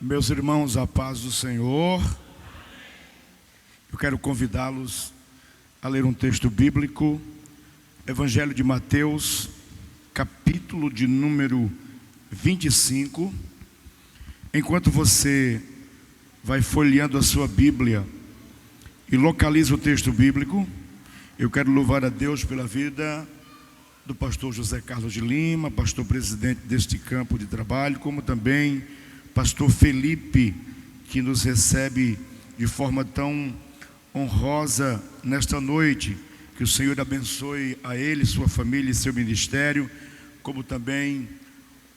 Meus irmãos, a paz do Senhor. Eu quero convidá-los a ler um texto bíblico, Evangelho de Mateus, capítulo de número 25. Enquanto você vai folheando a sua Bíblia e localiza o texto bíblico, eu quero louvar a Deus pela vida do pastor José Carlos de Lima, pastor presidente deste campo de trabalho, como também pastor Felipe, que nos recebe de forma tão honrosa nesta noite. Que o Senhor abençoe a ele, sua família e seu ministério, como também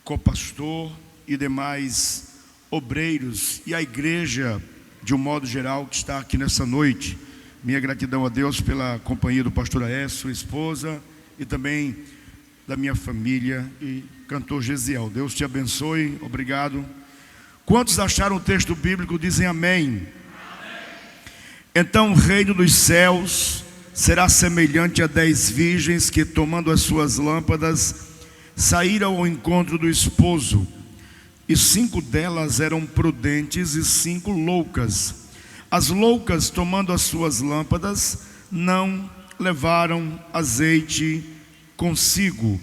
copastor e demais obreiros e a igreja de um modo geral que está aqui nessa noite. Minha gratidão a Deus pela companhia do pastor Aécio, sua esposa, e também da minha família e cantor Gesiel. Deus te abençoe, obrigado. Quantos acharam o texto bíblico dizem amém? Amém. Então o reino dos céus será semelhante a 10 virgens que, tomando as suas lâmpadas, saíram ao encontro do esposo. E 5 delas eram prudentes e 5 loucas. As loucas, tomando as suas lâmpadas, não levaram azeite consigo.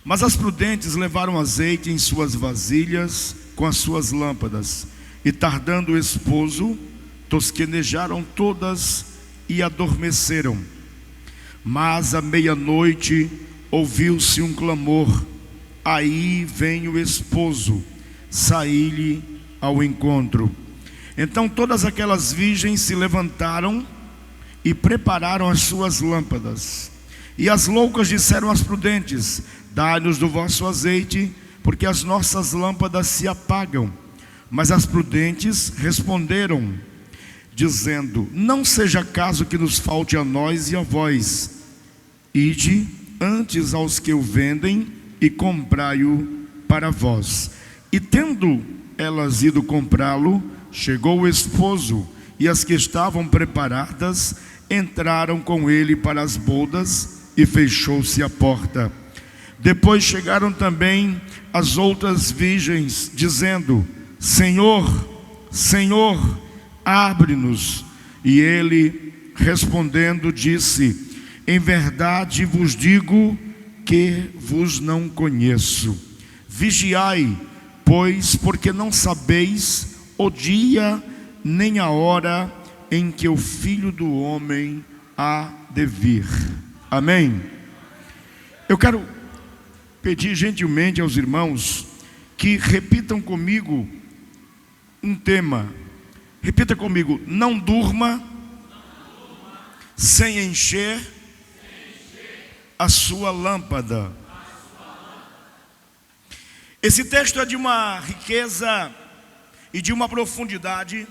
Mas as prudentes levaram azeite em suas vasilhas com as suas lâmpadas. E tardando o esposo, tosquenejaram todas e adormeceram. Mas à meia-noite ouviu-se um clamor: aí vem o esposo, saí-lhe ao encontro. Então todas aquelas virgens se levantaram e prepararam as suas lâmpadas. E as loucas disseram às prudentes: dai-nos do vosso azeite, porque as nossas lâmpadas se apagam. Mas as prudentes responderam, dizendo: não seja caso que nos falte a nós e a vós. Ide antes aos que o vendem e comprai-o para vós. E tendo elas ido comprá-lo, chegou o esposo, e as que estavam preparadas entraram com ele para as bodas, e fechou-se a porta. Depois chegaram também as outras virgens, dizendo: Senhor, Senhor, abre-nos. E ele, respondendo, disse: em verdade vos digo que vos não conheço. Vigiai, pois, porque não sabeis o dia nem a hora em que o Filho do Homem há de vir. Amém? Eu quero pedir gentilmente aos irmãos que repitam comigo um tema. Repita comigo: não durma sem encher a sua lâmpada. Esse texto é de uma riqueza e de uma profundidade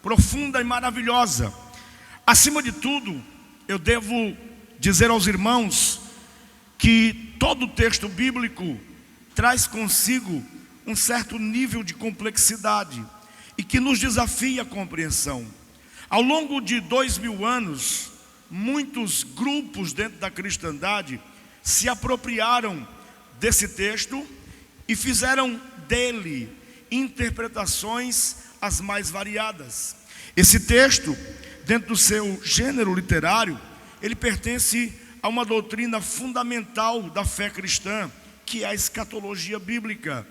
profunda e maravilhosa. Acima de tudo, eu devo dizer aos irmãos que todo texto bíblico traz consigo um certo nível de complexidade e que nos desafia a compreensão. Ao longo de 2000 anos, muitos grupos dentro da cristandade se apropriaram desse texto e fizeram dele interpretações as mais variadas. Esse texto, dentro do seu gênero literário, ele pertence a uma doutrina fundamental da fé cristã, que é a escatologia bíblica.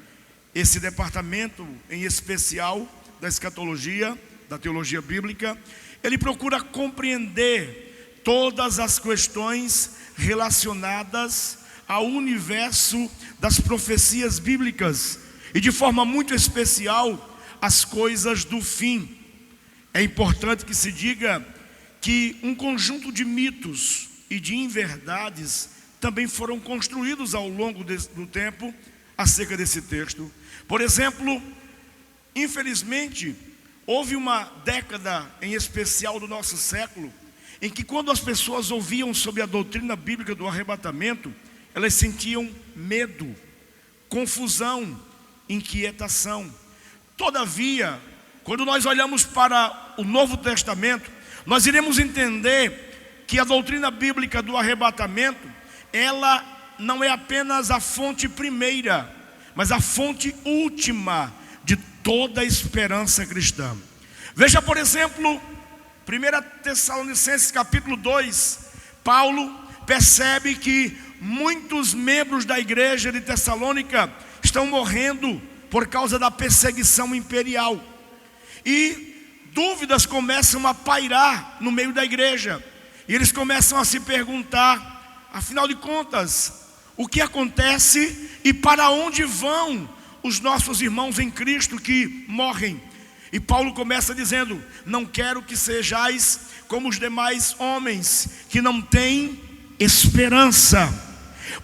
Esse departamento, em especial, da escatologia, da teologia bíblica, ele procura compreender todas as questões relacionadas ao universo das profecias bíblicas, e de forma muito especial, as coisas do fim. É importante que se diga que um conjunto de mitos e de inverdades também foram construídos ao longo do tempo acerca desse texto. Por exemplo, infelizmente, houve uma década em especial do nosso século em que, quando as pessoas ouviam sobre a doutrina bíblica do arrebatamento, elas sentiam medo, confusão, inquietação. Todavia, quando nós olhamos para o Novo Testamento, nós iremos entender que a doutrina bíblica do arrebatamento, ela não é apenas a fonte primeira, mas a fonte última de toda a esperança cristã. Veja, por exemplo, 1 Tessalonicenses capítulo 2, Paulo percebe que muitos membros da igreja de Tessalônica estão morrendo por causa da perseguição imperial. E dúvidas começam a pairar no meio da igreja. E eles começam a se perguntar, afinal de contas, o que acontece e para onde vão os nossos irmãos em Cristo que morrem? E Paulo começa dizendo: não quero que sejais como os demais homens que não têm esperança.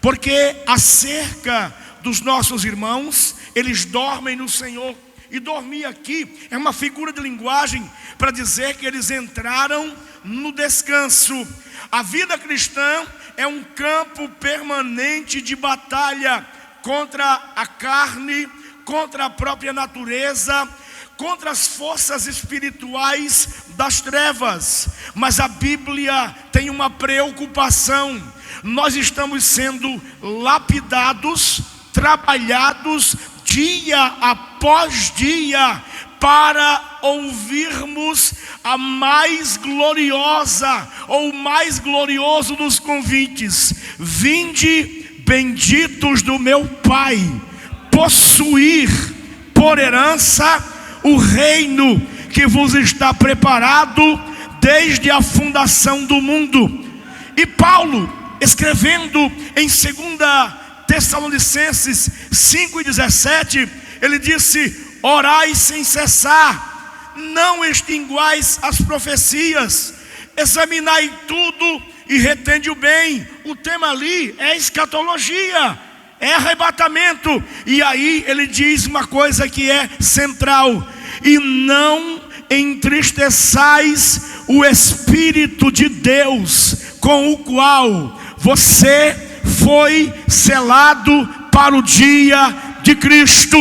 Porque acerca dos nossos irmãos, eles dormem no Senhor. E dormir aqui é uma figura de linguagem para dizer que eles entraram no descanso. A vida cristã é um campo permanente de batalha contra a carne, contra a própria natureza, contra as forças espirituais das trevas. Mas a Bíblia tem uma preocupação: nós estamos sendo lapidados, trabalhados dia após dia para ouvirmos a mais gloriosa ou mais glorioso dos convites: vinde, benditos do meu Pai, possuir por herança o reino que vos está preparado desde a fundação do mundo. E Paulo, escrevendo em 2 Tessalonicenses 5:17, ele disse: orai sem cessar, não extinguais as profecias, examinai tudo e retende o bem. O tema ali é escatologia, é arrebatamento. E aí ele diz uma coisa que é central: e não entristeçais o Espírito de Deus, com o qual você foi selado para o dia de Cristo.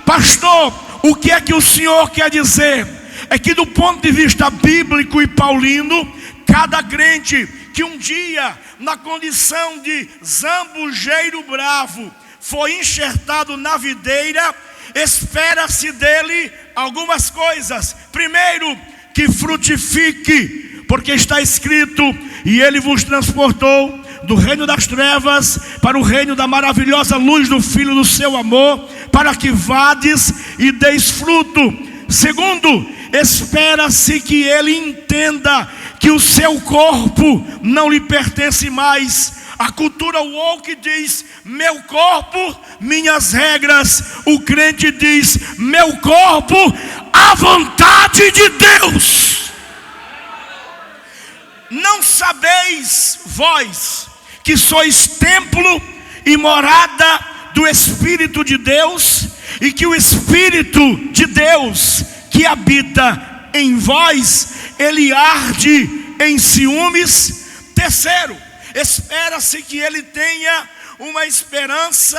Pastor, o que é que o senhor quer dizer? É que do ponto de vista bíblico e paulino, cada crente que um dia, na condição de zambujeiro bravo, foi enxertado na videira, espera-se dele algumas coisas. Primeiro, que frutifique, porque está escrito: e ele vos transportou do reino das trevas para o reino da maravilhosa luz do Filho do seu amor, para que vades e deis fruto. Segundo, espera-se que ele entenda que o seu corpo não lhe pertence mais. A cultura woke diz: meu corpo, minhas regras. O crente diz: meu corpo, a vontade de Deus. Não sabeis vós que sois templo e morada do Espírito de Deus, e que o Espírito de Deus que habita em vós, ele arde em ciúmes? Terceiro, espera-se que ele tenha uma esperança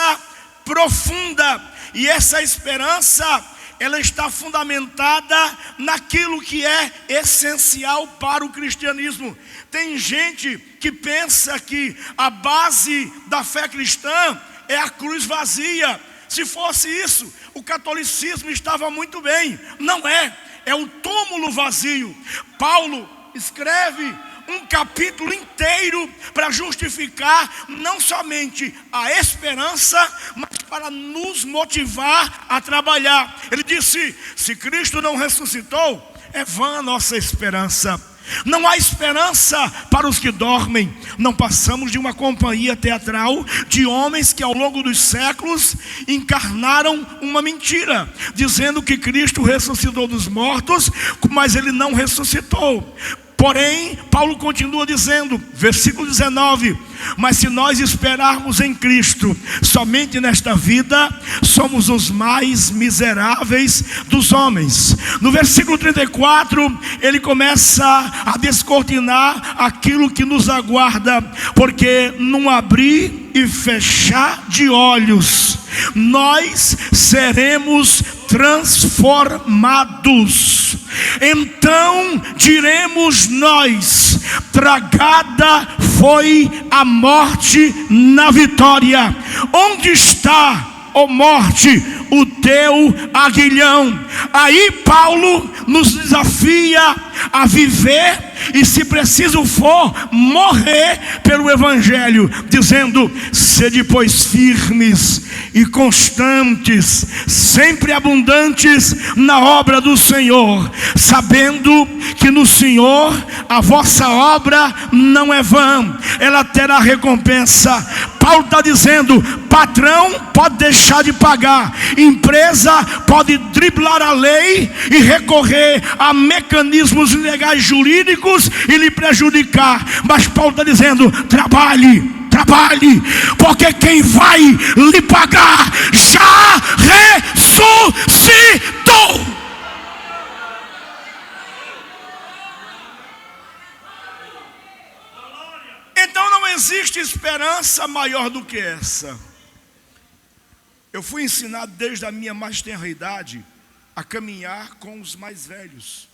profunda, e essa esperança, ela está fundamentada naquilo que é essencial para o cristianismo. Tem gente que pensa que a base da fé cristã é a cruz vazia. Se fosse isso, o catolicismo estava muito bem. Não é, é o túmulo vazio. Paulo escreve um capítulo inteiro para justificar não somente a esperança, mas para nos motivar a trabalhar. Ele disse: se Cristo não ressuscitou, é vã a nossa esperança. Não há esperança para os que dormem. Não passamos de uma companhia teatral de homens que ao longo dos séculos encarnaram uma mentira, dizendo que Cristo ressuscitou dos mortos, mas ele não ressuscitou. Porém, Paulo continua dizendo, versículo 19: mas se nós esperarmos em Cristo somente nesta vida, somos os mais miseráveis dos homens. No versículo 34, ele começa a descortinar aquilo que nos aguarda, porque num abrir e fechar de olhos, nós seremos transformados. Então diremos nós: tragada foi a morte na vitória. Onde está ó morte, o teu aguilhão. Aí Paulo nos desafia a viver e, se preciso for, morrer pelo Evangelho, dizendo: sede pois firmes e constantes, sempre abundantes na obra do Senhor, sabendo que no Senhor a vossa obra não é vã, ela terá recompensa. Paulo está dizendo: patrão pode deixar de pagar, empresa pode driblar a lei e recorrer a mecanismos legais jurídicos e lhe prejudicar, mas Paulo está dizendo: trabalhe, porque quem vai lhe pagar já ressuscitou. Então não existe esperança maior do que essa. Eu fui ensinado desde a minha mais tenra idade a caminhar com os mais velhos,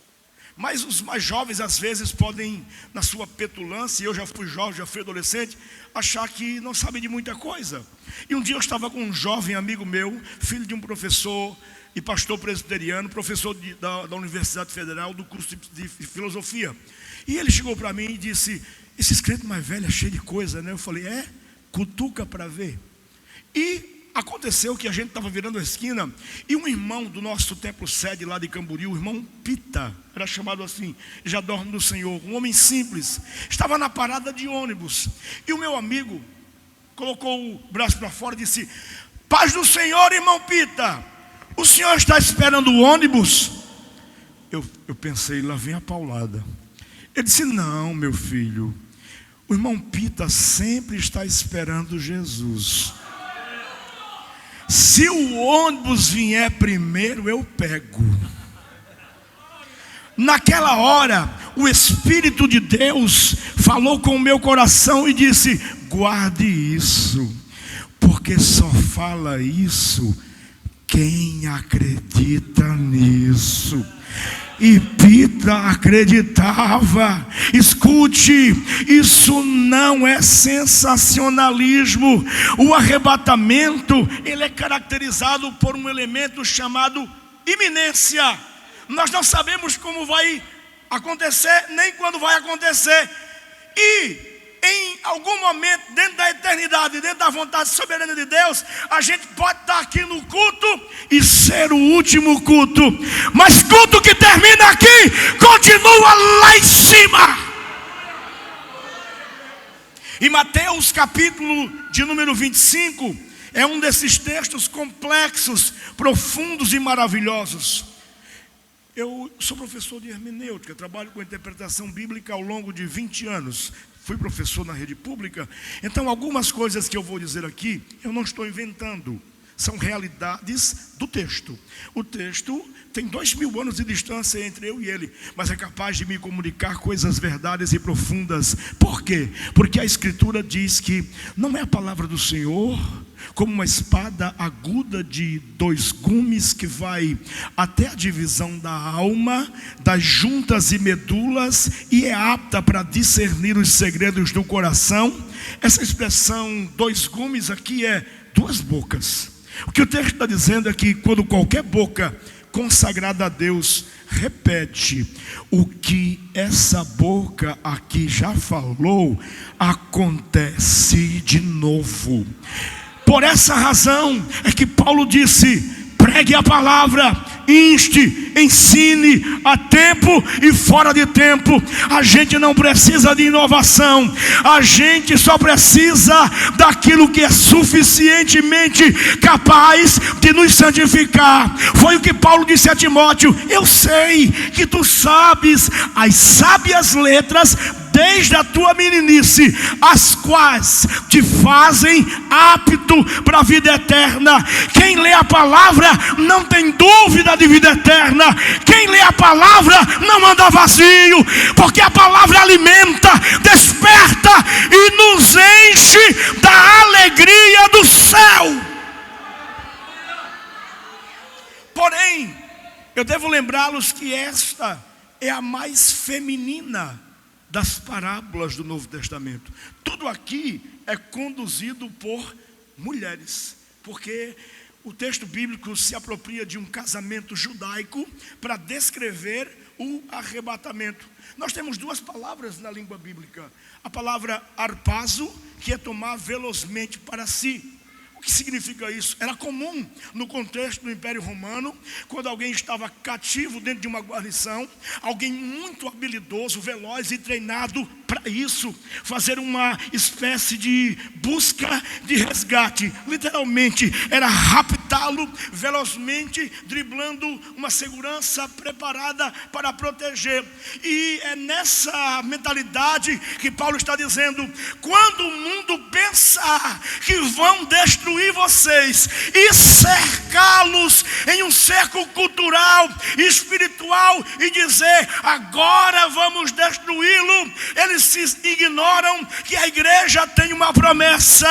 mas os mais jovens às vezes podem, na sua petulância, e eu já fui jovem, já fui adolescente, achar que não sabe de muita coisa. E um dia eu estava com um jovem amigo meu, filho de um professor e pastor presbiteriano, professor da Universidade Federal, do curso de filosofia. E ele chegou para mim e disse: esses crentes mais velhos é cheio de coisa, né? Eu falei: cutuca para ver. E aconteceu que a gente estava virando a esquina e um irmão do nosso templo sede lá de Camboriú, o irmão Pita, era chamado assim, já dorme do Senhor, um homem simples, estava na parada de ônibus. E o meu amigo colocou o braço para fora e disse: paz do Senhor, irmão Pita, o senhor está esperando o ônibus? Eu pensei: lá vem a paulada. Ele disse: não, meu filho, o irmão Pita sempre está esperando Jesus. Se o ônibus vier primeiro, eu pego. Naquela hora, o Espírito de Deus falou com o meu coração e disse: guarde isso, porque só fala isso quem acredita nisso. E Pita acreditava. Escute, isso não é sensacionalismo. O arrebatamento, ele é caracterizado por um elemento chamado iminência. Nós não sabemos como vai acontecer, nem quando vai acontecer. E em algum momento, dentro da eternidade, dentro da vontade soberana de Deus, a gente pode estar aqui no culto e ser o último culto, mas culto que termina aqui, continua lá em cima. E Mateus capítulo de número 25 é um desses textos complexos, profundos e maravilhosos. Eu sou professor de hermenêutica, trabalho com interpretação bíblica ao longo de 20 anos. Fui professor na rede pública. Então algumas coisas que eu vou dizer aqui, eu não estou inventando, são realidades do texto. O texto tem 2000 anos de distância entre eu e ele, mas é capaz de me comunicar coisas verdadeiras e profundas. Por quê? Porque a Escritura diz que não é a palavra do Senhor como uma espada aguda de 2 gumes que vai até a divisão da alma, das juntas e medulas, e é apta para discernir os segredos do coração. Essa expressão 2 gumes aqui é 2 bocas. O que o texto está dizendo é que quando qualquer boca consagrada a Deus repete o que essa boca aqui já falou, acontece de novo. Por essa razão é que Paulo disse: pregue a palavra, inste, ensine a tempo e fora de tempo. A gente não precisa de inovação, a gente só precisa daquilo que é suficientemente capaz de nos santificar. Foi o que Paulo disse a Timóteo: eu sei que tu sabes as sábias letras desde a tua meninice, as quais te fazem apto para a vida eterna. Quem lê a palavra não tem dúvida de vida eterna. Quem lê a palavra não anda vazio, porque a palavra alimenta, desperta e nos enche da alegria do céu. Porém, eu devo lembrá-los que esta é a mais feminina das parábolas do Novo Testamento. Tudo aqui é conduzido por mulheres, porque o texto bíblico se apropria de um casamento judaico para descrever o arrebatamento. Nós temos duas palavras na língua bíblica. A palavra arpazo, que é tomar velozmente para si. O que significa isso? Era comum no contexto do Império Romano, quando alguém estava cativo dentro de uma guarnição, alguém muito habilidoso, veloz e treinado para isso, fazer uma espécie de busca de resgate. Literalmente, era raptá-lo velozmente, driblando uma segurança preparada para proteger. E é nessa mentalidade que Paulo está dizendo: quando o mundo pensar que vão destruir vocês e cercá-los em um cerco cultural e espiritual e dizer, agora vamos destruí-lo, eles se ignoram que a igreja tem uma promessa.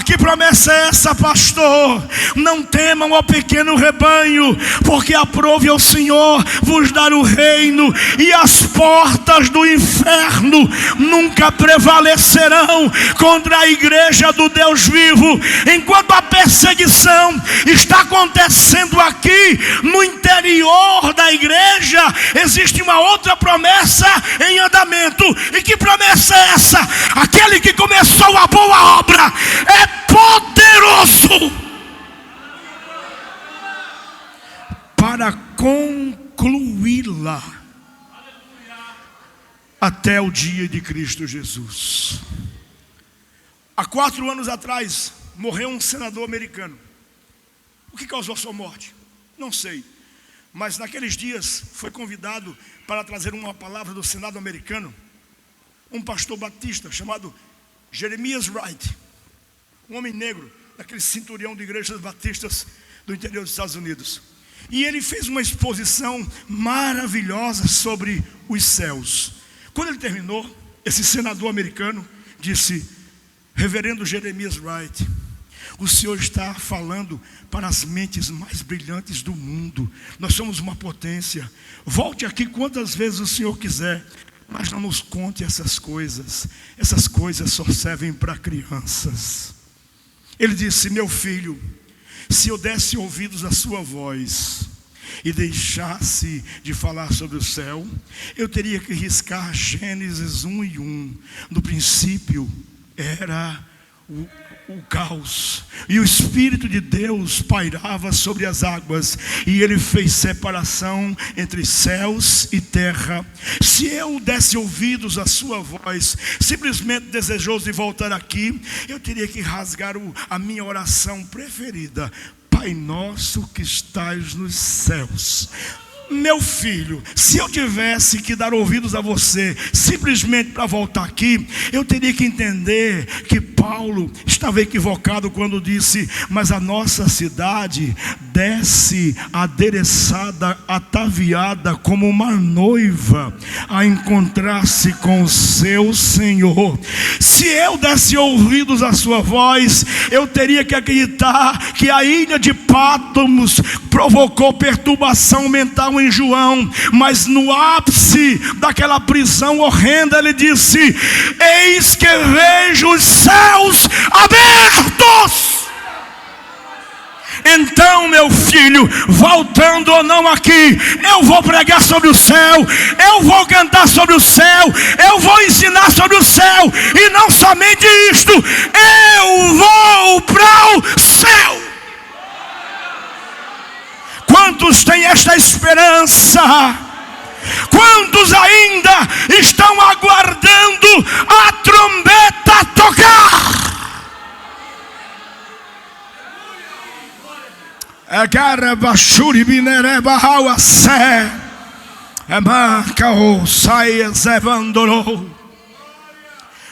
Que promessa é essa, pastor? Não temam, ó pequeno rebanho, porque aprove ao Senhor vos dar o reino, e as portas do inferno nunca prevalecerão contra a igreja do Deus vivo. Enquanto a perseguição está acontecendo aqui no interior da igreja, existe uma outra promessa em andamento. E que promessa é essa? Aquele que começou a boa obra é poderoso para concluí-la até o dia de Cristo Jesus. Há 4 anos atrás morreu um senador americano. O que causou sua morte? Não sei. Mas naqueles dias foi convidado para trazer uma palavra do Senado americano um pastor batista chamado Jeremias Wright, um homem negro, daquele cinturão de igrejas batistas do interior dos Estados Unidos. E ele fez uma exposição maravilhosa sobre os céus. Quando ele terminou, esse senador americano disse: reverendo Jeremias Wright, o Senhor está falando para as mentes mais brilhantes do mundo. Nós somos uma potência. Volte aqui quantas vezes o Senhor quiser, mas não nos conte essas coisas. Essas coisas só servem para crianças. Ele disse: meu filho, se eu desse ouvidos à sua voz e deixasse de falar sobre o céu, eu teria que riscar Gênesis 1:1. No princípio era o caos, e o Espírito de Deus pairava sobre as águas, e ele fez separação entre céus e terra. Se eu desse ouvidos à sua voz, simplesmente desejoso de voltar aqui, eu teria que rasgar a minha oração preferida: Pai nosso que estás nos céus. Meu filho, se eu tivesse que dar ouvidos a você simplesmente para voltar aqui, eu teria que entender que Paulo estava equivocado quando disse: mas a nossa cidade desce adereçada, ataviada como uma noiva a encontrar-se com o seu Senhor. Se eu desse ouvidos à sua voz, eu teria que acreditar que a ilha de Pátimos provocou perturbação mental em João, mas no ápice daquela prisão horrenda ele disse: eis que vejo os céus abertos. Então, meu filho, voltando ou não aqui, eu vou pregar sobre o céu, eu vou cantar sobre o céu, eu vou ensinar sobre o céu, e não somente isto, eu vou para o céu. Quantos têm esta esperança? Quantos ainda estão aguardando a trombeta tocar?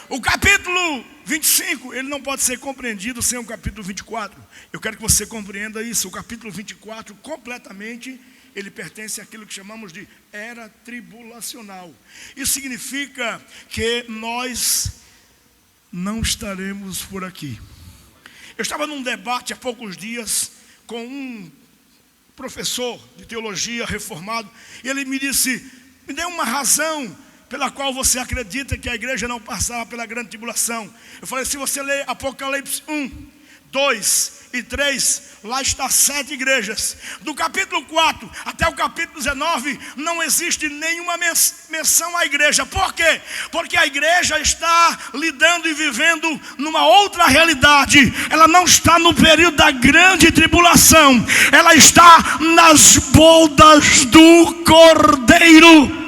O capítulo 25, ele não pode ser compreendido sem o capítulo 24. Eu quero que você compreenda isso. O capítulo 24 completamente, ele pertence àquilo que chamamos de era tribulacional. Isso significa que nós não estaremos por aqui. Eu estava num debate há poucos dias com um professor de teologia reformado, e ele me disse: me dê uma razão pela qual você acredita que a igreja não passará pela grande tribulação. Eu falei: se você ler Apocalipse 1, 2 e 3, lá está 7 igrejas. Do capítulo 4 até o capítulo 19, não existe nenhuma menção à igreja. Por quê? Porque a igreja está lidando e vivendo numa outra realidade. Ela não está no período da grande tribulação, ela está nas bodas do Cordeiro.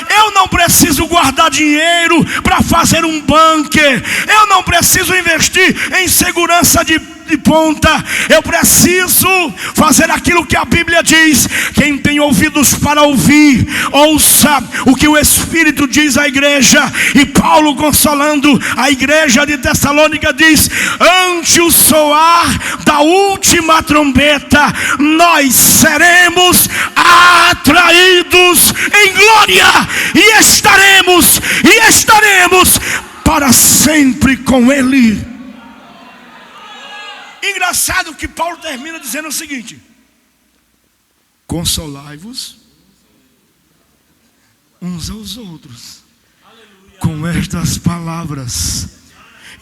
Eu não preciso guardar dinheiro para fazer um bunker. Eu não preciso investir em segurança de ponta. Eu preciso fazer aquilo que a Bíblia diz. Quem tem ouvidos para ouvir, ouça o que o Espírito diz à igreja. E Paulo, consolando a igreja de Tessalônica, diz: ante o soar da última trombeta, nós seremos atraídos em glória e estaremos para sempre com Ele. Engraçado que Paulo termina dizendo o seguinte: consolai-vos uns aos outros com estas palavras.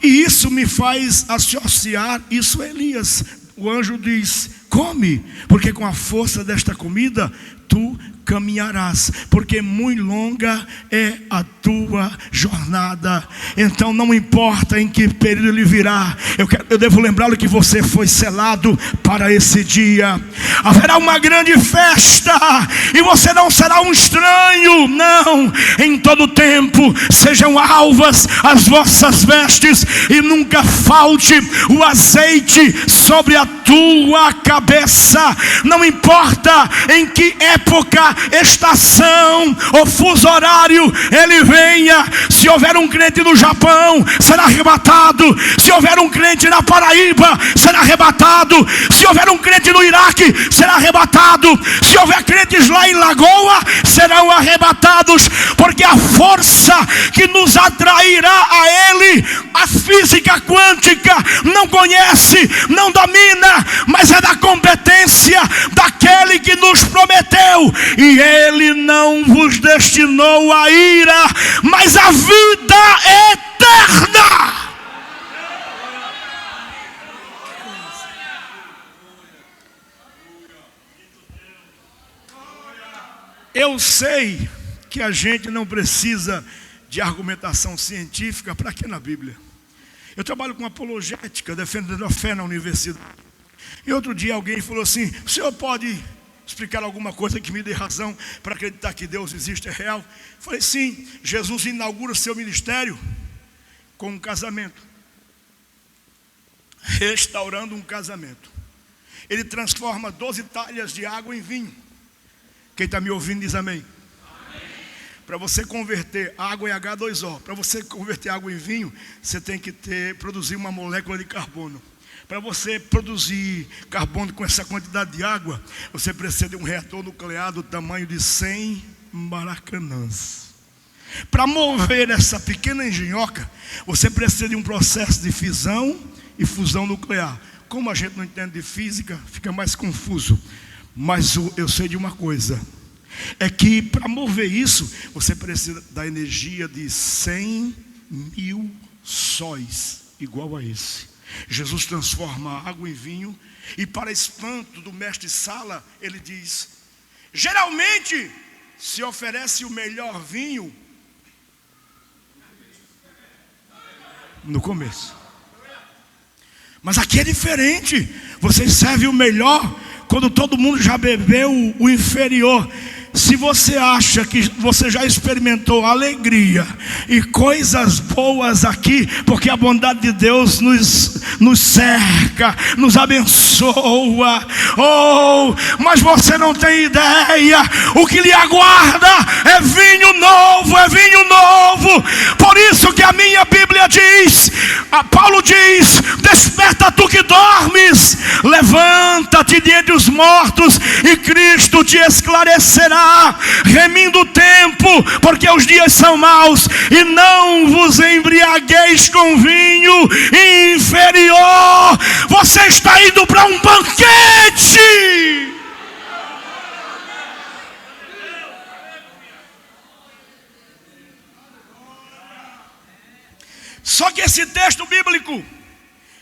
E isso me faz associar isso a Elias. O anjo diz: come, porque com a força desta comida tu caminharás, porque muito longa é a tua jornada. Então não importa em que período ele virá, eu devo lembrá-lo que você foi selado para esse dia. Haverá uma grande festa, e você não será um estranho. Não, em todo tempo sejam alvas as vossas vestes, e nunca falte o azeite sobre a tua cabeça. Não importa em que época, estação ou fuso horário ele venha. Se houver um crente no Japão, será arrebatado. Se houver um crente na Paraíba, será arrebatado. Se houver um crente no Iraque, será arrebatado. Se houver crentes lá em Lagoa, serão arrebatados. Porque a força que nos atrairá a Ele, a física quântica não conhece, não domina, mas é da competência daquele que nos prometeu. E Ele não vos destinou a ira, mas a vida eterna. Eu sei que a gente não precisa de argumentação científica para que na Bíblia. Eu trabalho com apologética, defendendo a fé na universidade. E outro dia alguém falou assim: o senhor pode explicar alguma coisa que me dê razão para acreditar que Deus existe, é real? Falei: sim. Jesus inaugura o seu ministério com um casamento, restaurando um casamento. Ele transforma 12 talhas de água em vinho. Quem está me ouvindo diz amém. Para você converter água em H2O, para você converter água em vinho, você tem que produzir uma molécula de carbono. Para você produzir carbono com essa quantidade de água, você precisa de um reator nuclear do tamanho de 100 maracanãs. Para mover essa pequena engenhoca, você precisa de um processo de fissão e fusão nuclear. Como a gente não entende de física, fica mais confuso. Mas eu sei de uma coisa: é que para mover isso, você precisa da energia de 100 mil sóis, igual a esse. Jesus transforma a água em vinho, e para espanto do mestre Sala, ele diz: geralmente se oferece o melhor vinho no começo, mas aqui é diferente. Você serve o melhor quando todo mundo já bebeu o inferior. Se você acha que você já experimentou alegria e coisas boas aqui, porque a bondade de Deus nos cerca, nos abençoa, mas você não tem ideia, o que lhe aguarda é vinho novo, é vinho novo. Por isso que a minha Bíblia diz, Paulo diz: desperta tu que dormes, levanta-te de entre os mortos, e Cristo te esclarecerá. Remindo o tempo, porque os dias são maus, e não vos embriagueis com vinho inferior. Você está indo para um banquete. Só que esse texto bíblico,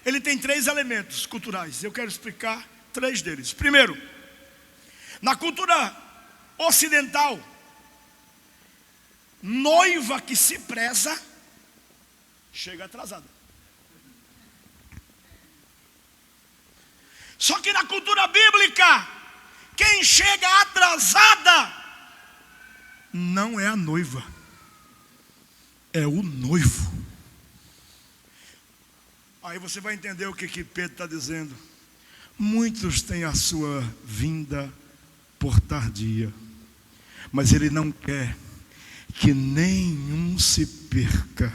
ele tem 3 elementos culturais. Eu quero explicar 3 deles. Primeiro, na cultura ocidental, noiva que se preza chega atrasada. Só que na cultura bíblica, quem chega atrasada não é a noiva, é o noivo. Aí você vai entender o que Pedro está dizendo. Muitos têm a sua vinda por tardia, mas ele não quer que nenhum se perca,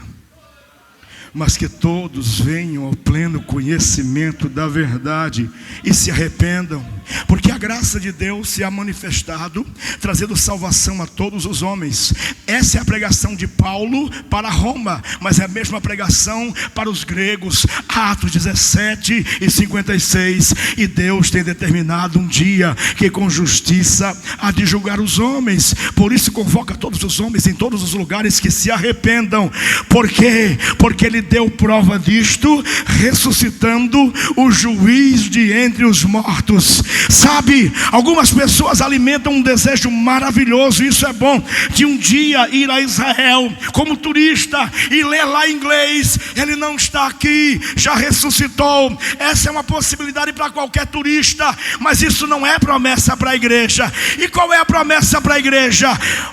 mas que todos venham ao pleno conhecimento da verdade e se arrependam, porque a graça de Deus se ha manifestado, trazendo salvação a todos os homens. Essa é a pregação de Paulo para Roma, mas é a mesma pregação para os gregos. Atos 17 e 56. E Deus tem determinado um dia que com justiça há de julgar os homens. Por isso convoca todos os homens em todos os lugares que se arrependam. Por quê? Porque Ele deu prova disto, ressuscitando o juiz de entre os mortos. Sabe, algumas pessoas alimentam um desejo maravilhoso, isso é bom, de um dia ir a Israel como turista e ler lá em inglês. Ele não está aqui, já ressuscitou. Essa é uma possibilidade para qualquer turista, mas isso não é promessa para a igreja. E qual é a promessa para a igreja?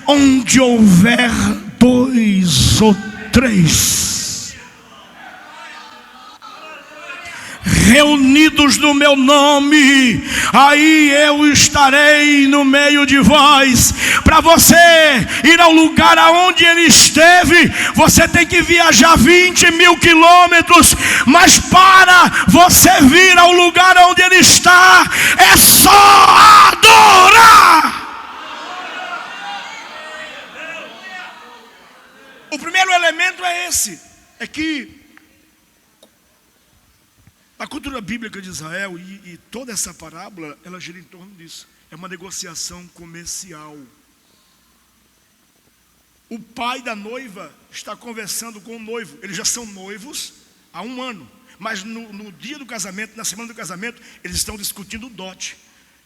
Onde houver 2 ou 3 reunidos no meu nome, aí eu estarei no meio de vós. Para você ir ao lugar aonde Ele esteve, você tem que viajar 20.000 quilômetros, mas para você vir ao lugar onde Ele está, é só adorar. O primeiro elemento é esse, é que a cultura bíblica de Israel e toda essa parábola, ela gira em torno disso. É uma negociação comercial. O pai da noiva está conversando com o noivo. Eles já são noivos há 1 ano, mas no dia do casamento, na semana do casamento, eles estão discutindo o dote.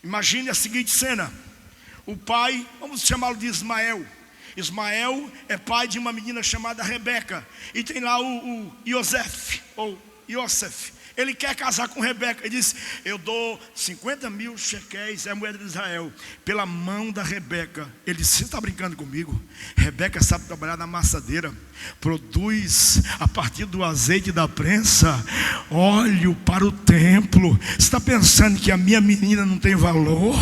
Imagine a seguinte cena: o pai, vamos chamá-lo de Ismael. Ismael é pai de uma menina chamada Rebeca, e tem lá o Iosef, ou Iosef. Ele quer casar com Rebeca. Ele diz: eu dou 50.000 shequéis, é a moeda de Israel, pela mão da Rebeca. Ele disse: você está brincando comigo? Rebeca sabe trabalhar na amassadeira, produz a partir do azeite da prensa óleo para o templo. Você está pensando que a minha menina não tem valor?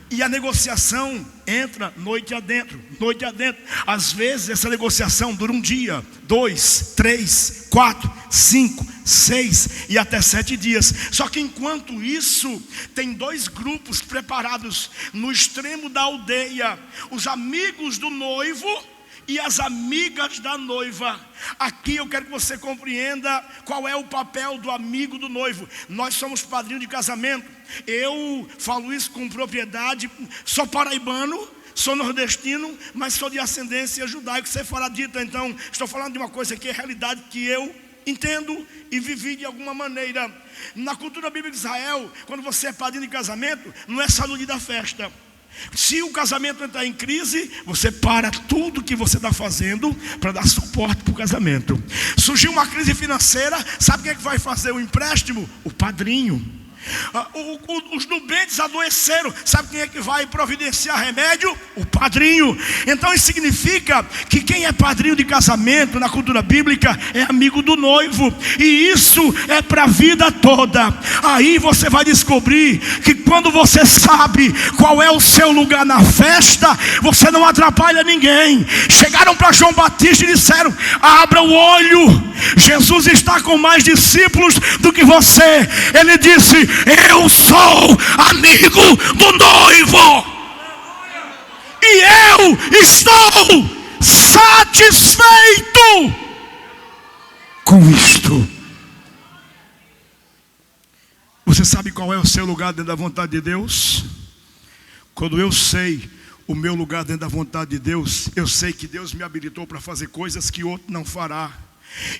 E a negociação entra noite adentro, noite adentro. Às vezes essa negociação dura 1 dia, 2, 3, 4, 5, 6 e até 7 dias. Só que enquanto isso, tem 2 grupos preparados no extremo da aldeia: os amigos do noivo e as amigas da noiva. Aqui eu quero que você compreenda qual é o papel do amigo do noivo. Nós somos padrinho de casamento. Eu falo isso com propriedade. Sou paraibano, sou nordestino, mas sou de ascendência judaica, sefaradita. Então estou falando de uma coisa que é realidade, que eu entendo e vivi de alguma maneira. Na cultura bíblica de Israel, quando você é padrinho de casamento, não é só no dia da festa. Se o casamento entrar em crise, você para tudo que você está fazendo para dar suporte para o casamento. Surgiu uma crise financeira, sabe quem é que vai fazer o empréstimo? O padrinho. Os nubentes adoeceram, sabe quem é que vai providenciar remédio? O padrinho. Então isso significa que quem é padrinho de casamento na cultura bíblica é amigo do noivo, e isso é para a vida toda. Aí você vai descobrir que quando você sabe qual é o seu lugar na festa, você não atrapalha ninguém. Chegaram para João Batista e disseram: abra o olho, Jesus está com mais discípulos do que você. Ele disse: eu sou amigo do noivo, e eu estou satisfeito com isto. Você sabe qual é o seu lugar dentro da vontade de Deus? Quando eu sei o meu lugar dentro da vontade de Deus, eu sei que Deus me habilitou para fazer coisas que outro não fará.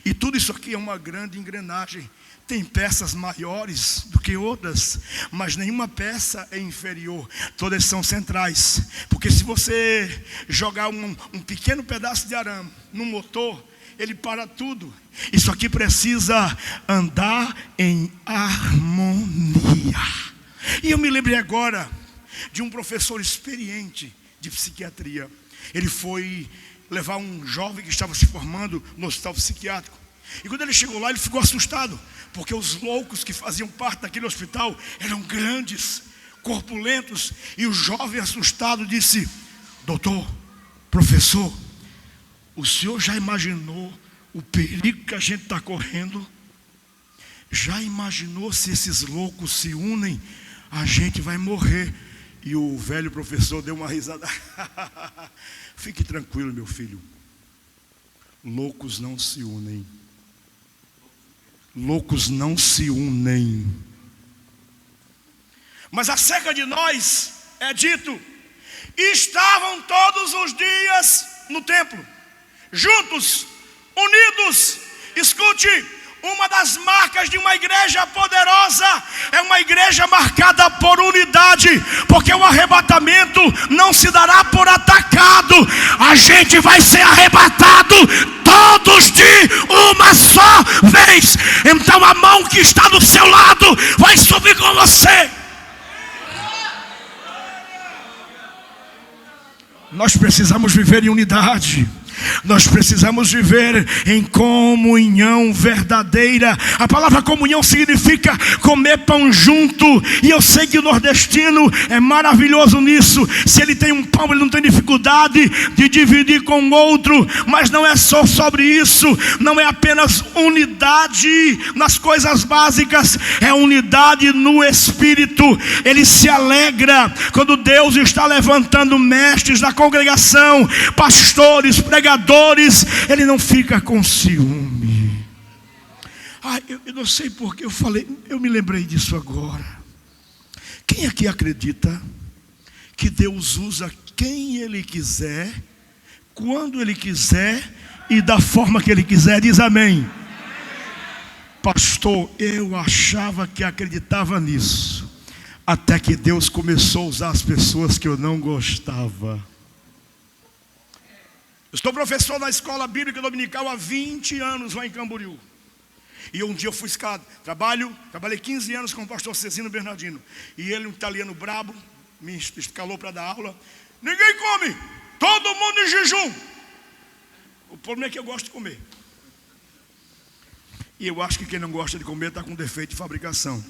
E tudo isso aqui é uma grande engrenagem. Tem peças maiores do que outras, mas nenhuma peça é inferior. Todas são centrais. Porque se você jogar um pequeno pedaço de arame no motor, ele para tudo. Isso aqui precisa andar em harmonia. E eu me lembrei agora de um professor experiente de psiquiatria. Ele foi levar um jovem que estava se formando no hospital psiquiátrico. E quando ele chegou lá, ele ficou assustado, porque os loucos que faziam parte daquele hospital eram grandes, corpulentos. E o jovem assustado disse: doutor, professor, o senhor já imaginou o perigo que a gente está correndo? Já imaginou se esses loucos se unem? A gente vai morrer. E o velho professor deu uma risada. Fique tranquilo, meu filho. Loucos não se unem. Loucos não se unem. Mas acerca de nós é dito: estavam todos os dias no templo, juntos, unidos. Escute, uma das marcas de uma igreja poderosa é uma igreja marcada por unidade, porque o arrebatamento não se dará por atacado. A gente vai ser arrebatado todos de uma só vez. Então a mão que está do seu lado vai subir com você. Nós precisamos viver em unidade. Nós precisamos viver em comunhão verdadeira. A palavra comunhão significa comer pão junto. E eu sei que o nordestino é maravilhoso nisso. Se ele tem um pão, ele não tem dificuldade de dividir com o outro. Mas não é só sobre isso. Não é apenas unidade nas coisas básicas, é unidade no espírito. Ele se alegra quando Deus está levantando mestres da congregação, pastores, pregadores. Ele não fica com ciúme. Eu não sei porque eu me lembrei disso agora. Quem aqui acredita que Deus usa quem Ele quiser, quando Ele quiser e da forma que Ele quiser? Diz amém. Pastor, eu achava que acreditava nisso, até que Deus começou a usar as pessoas que eu não gostava. Eu sou professor na escola bíblica dominical há 20 anos lá em Camboriú. E um dia eu fui escalado. Trabalhei 15 anos com o pastor Cezino Bernardino. E ele, um italiano brabo, me escalou para dar aula. Ninguém come, todo mundo em jejum. O problema é que eu gosto de comer. E eu acho que quem não gosta de comer está com defeito de fabricação.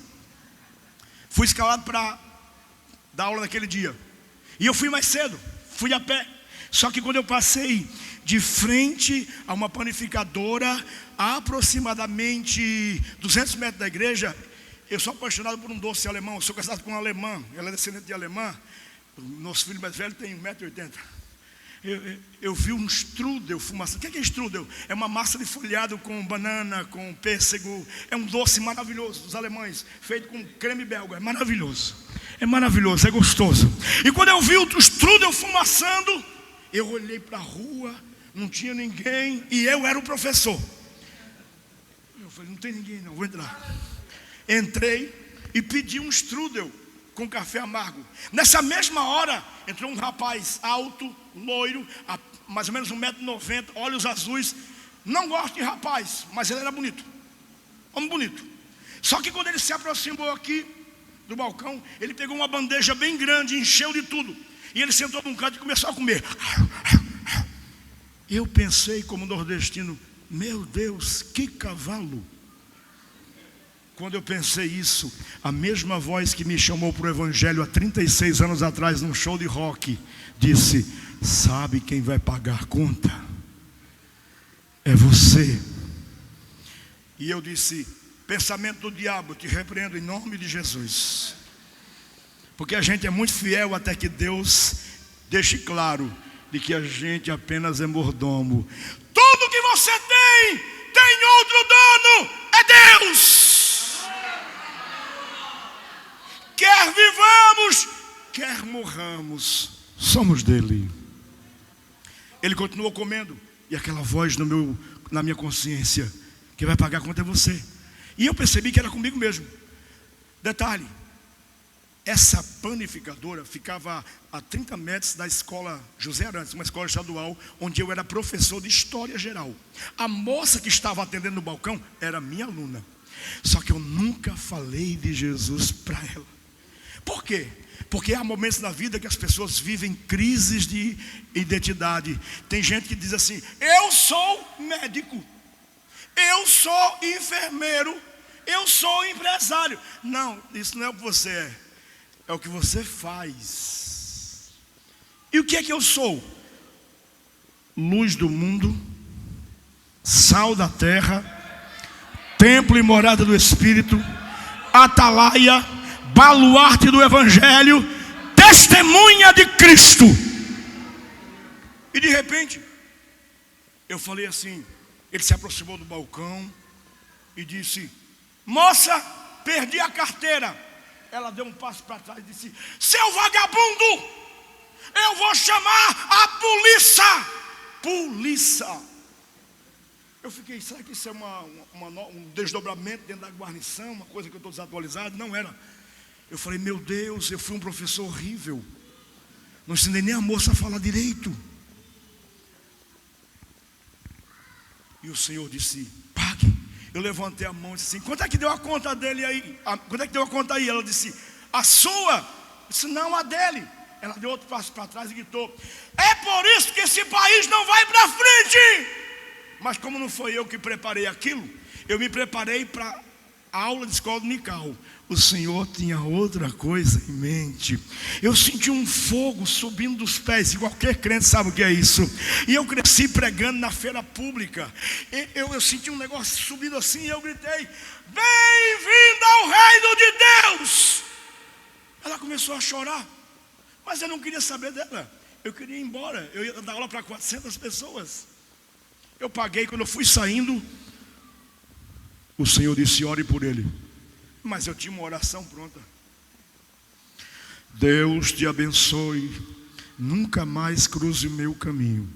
Fui escalado para dar aula naquele dia. E eu fui mais cedo, fui a pé. Só que quando eu passei de frente a uma panificadora, a aproximadamente 200 metros da igreja, eu sou apaixonado por um doce alemão. Eu sou casado com uma alemã, ela é descendente de alemã. O nosso filho mais velho tem 1,80 m. Eu vi um strudel fumaça. O que é strudel? É uma massa de folhado com banana, com pêssego. É um doce maravilhoso dos alemães, feito com creme belga. É maravilhoso, é gostoso. E quando eu vi o strudel fumaçando, eu olhei para a rua, não tinha ninguém, e eu era o professor. Eu falei, não tem ninguém não, vou entrar. Entrei e pedi um strudel com café amargo. Nessa mesma hora, entrou um rapaz alto, loiro, mais ou menos 1,90 m, olhos azuis. Não gosto de rapaz, mas ele era bonito, homem bonito. Só que quando ele se aproximou aqui do balcão, ele pegou uma bandeja bem grande, encheu de tudo. E ele sentou num canto e começou a comer. Eu pensei como nordestino, meu Deus, que cavalo. Quando eu pensei isso, a mesma voz que me chamou para o evangelho há 36 anos atrás, num show de rock, disse: sabe quem vai pagar a conta? É você. E eu disse: pensamento do diabo, eu te repreendo em nome de Jesus. Porque a gente é muito fiel até que Deus deixe claro de que a gente apenas é mordomo. Tudo que você tem outro dono, é Deus. Quer vivamos, quer morramos, somos dele. Ele continuou comendo. E aquela voz na minha consciência: quem vai pagar a conta é você. E eu percebi que era comigo mesmo. Detalhe: essa panificadora ficava a 30 metros da escola José Arantes, uma escola estadual, onde eu era professor de História Geral. A moça que estava atendendo no balcão era minha aluna. Só que eu nunca falei de Jesus para ela. Por quê? Porque há momentos na vida que as pessoas vivem crises de identidade. Tem gente que diz assim: eu sou médico, eu sou enfermeiro, eu sou empresário. Não, isso não é o que você é o que você faz. E o que é que eu sou? Luz do mundo, sal da terra, templo e morada do Espírito, atalaia, baluarte do Evangelho, testemunha de Cristo. E de repente eu falei assim, ele se aproximou do balcão e disse: moça, perdi a carteira. Ela deu um passo para trás e disse: seu vagabundo, eu vou chamar a polícia. Polícia. Eu fiquei: será que isso é um desdobramento dentro da guarnição, uma coisa que eu estou desatualizado? Não era. Eu falei: meu Deus, eu fui um professor horrível, não ensinei nem a moça a falar direito. E o Senhor disse: pague. Eu levantei a mão e disse assim: quanto é que deu a conta dele aí? Quanto é que deu a conta aí? Ela disse: a sua? Eu disse: não, a dele. Ela deu outro passo para trás e gritou: é por isso que esse país não vai para frente. Mas como não foi eu que preparei aquilo, eu me preparei para a aula de escola dominical. O Senhor tinha outra coisa em mente. Eu senti um fogo subindo dos pés, e qualquer crente sabe o que é isso. E eu cresci pregando na feira pública. Eu senti um negócio subindo assim, e eu gritei: bem-vinda ao reino de Deus. Ela começou a chorar, mas eu não queria saber dela. Eu queria ir embora. Eu ia dar aula para 400 pessoas. Eu paguei. Quando eu fui saindo, o Senhor disse: ore por ele. Mas eu tinha uma oração pronta. Deus te abençoe, nunca mais cruze o meu caminho.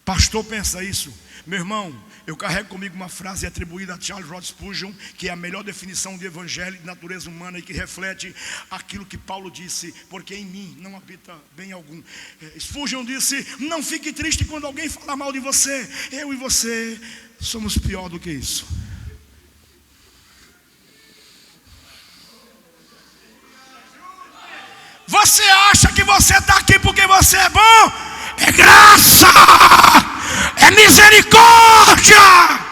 Pastor, pensa isso? Meu irmão, eu carrego comigo uma frase atribuída a Charles Rod Spurgeon, que é a melhor definição de evangelho e de natureza humana, e que reflete aquilo que Paulo disse: porque em mim não habita bem algum. Spurgeon disse: não fique triste quando alguém falar mal de você. Eu e você somos pior do que isso. Você acha que você está aqui porque você é bom? É graça, é misericórdia.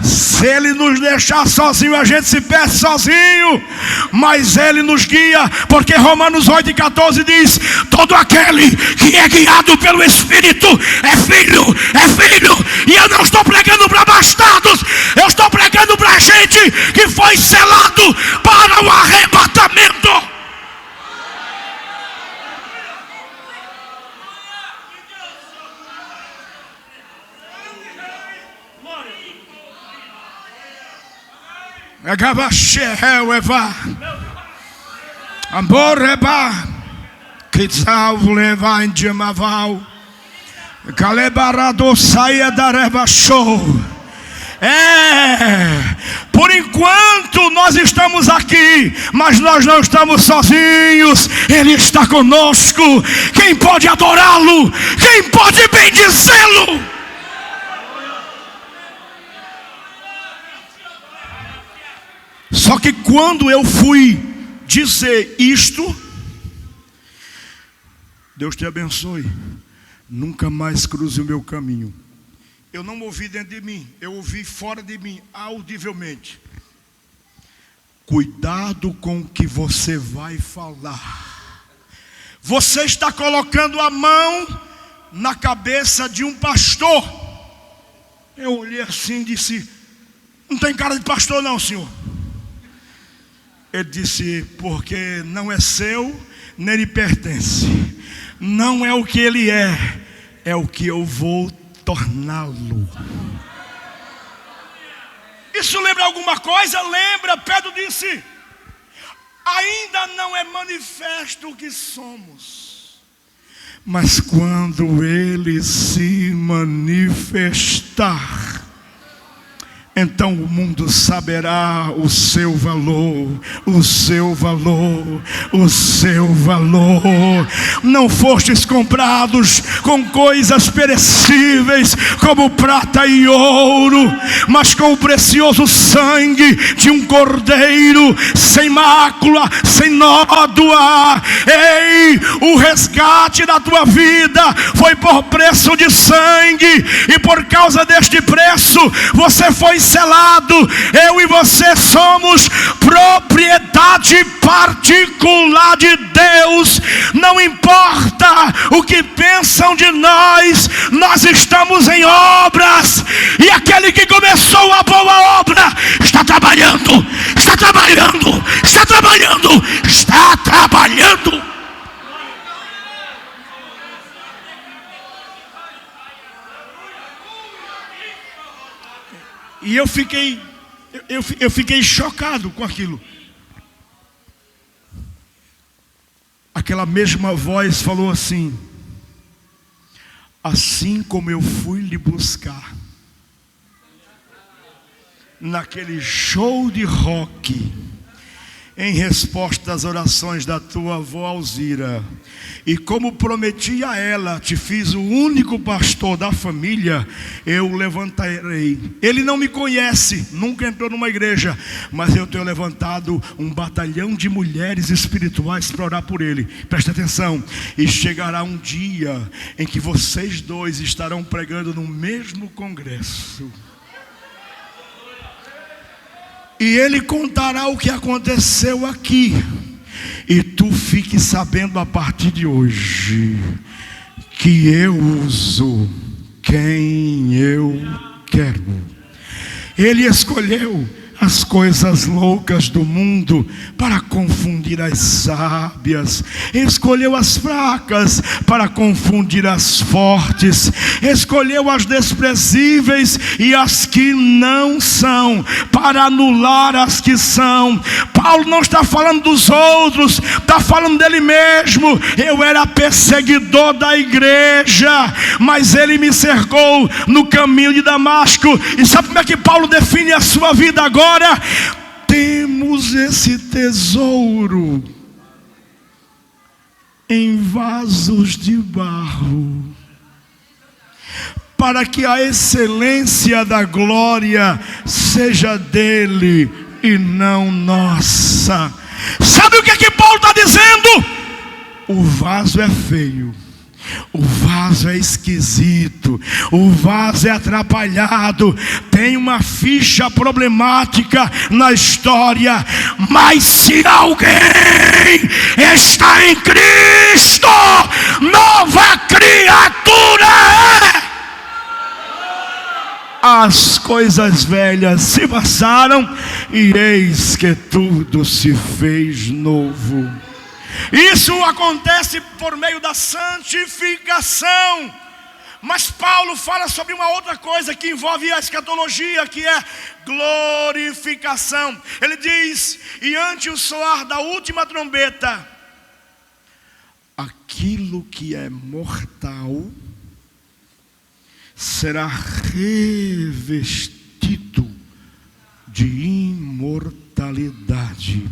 Se Ele nos deixar sozinho, a gente se perde sozinho, mas Ele nos guia, porque Romanos 8,14 diz: todo aquele que é guiado pelo Espírito é filho, e eu não estou pregando para bastardos, eu estou pregando para gente que foi selado para o arrebatamento. Amboreba Kitzal leva em Jamaval Calebarado saia da reva show. Por enquanto nós estamos aqui, mas nós não estamos sozinhos. Ele está conosco. Quem pode adorá-lo? Quem pode bendizê-lo? Só que quando eu fui dizer isto: Deus te abençoe, nunca mais cruze o meu caminho, eu não ouvi dentro de mim, eu ouvi fora de mim, audivelmente: cuidado com o que você vai falar. Você está colocando a mão na cabeça de um pastor. Eu olhei assim e disse: não tem cara de pastor não, senhor. Ele disse: porque não é seu, nem lhe pertence. Não é o que ele é o que eu vou torná-lo. Isso lembra alguma coisa? Lembra, Pedro disse: ainda não é manifesto o que somos. Mas quando Ele se manifestar, então o mundo saberá o seu valor, o seu valor, o seu valor. Não fostes comprados com coisas perecíveis, como prata e ouro, mas com o precioso sangue de um cordeiro, sem mácula, sem nódoa. Ei, o resgate da tua vida foi por preço de sangue, e por causa deste preço, você foi selado. Eu e você somos propriedade particular de Deus. Não importa o que pensam de nós, nós estamos em obras, e aquele que começou a boa obra está trabalhando, está trabalhando, está trabalhando, está trabalhando. E eu fiquei chocado com aquilo. Aquela mesma voz falou assim: assim como eu fui lhe buscar naquele show de rock, em resposta às orações da tua avó Alzira, e como prometi a ela, te fiz o único pastor da família, eu o levantarei. Ele não me conhece, nunca entrou numa igreja, mas eu tenho levantado um batalhão de mulheres espirituais para orar por ele. Presta atenção, e chegará um dia em que vocês dois estarão pregando no mesmo congresso, e ele contará o que aconteceu aqui, e tu fique sabendo a partir de hoje que eu uso quem eu quero. Ele escolheu as coisas loucas do mundo para confundir as sábias, escolheu as fracas para confundir as fortes, escolheu as desprezíveis e as que não são, para anular as que são. Paulo não está falando dos outros, está falando dele mesmo. Eu era perseguidor da igreja, mas ele me cercou no caminho de Damasco. E sabe como é que Paulo define a sua vida agora? Temos esse tesouro em vasos de barro, para que a excelência da glória seja dele e não nossa. Sabe o que Paulo está dizendo? O vaso é feio, o vaso é esquisito, o vaso é atrapalhado, tem uma ficha problemática na história, mas se alguém está em Cristo, nova criatura é. As coisas velhas se passaram e eis que tudo se fez novo. Isso acontece por meio da santificação. Mas Paulo fala sobre uma outra coisa que envolve a escatologia, que é glorificação. Ele diz: e ante o soar da última trombeta, aquilo que é mortal será revestido de imortalidade.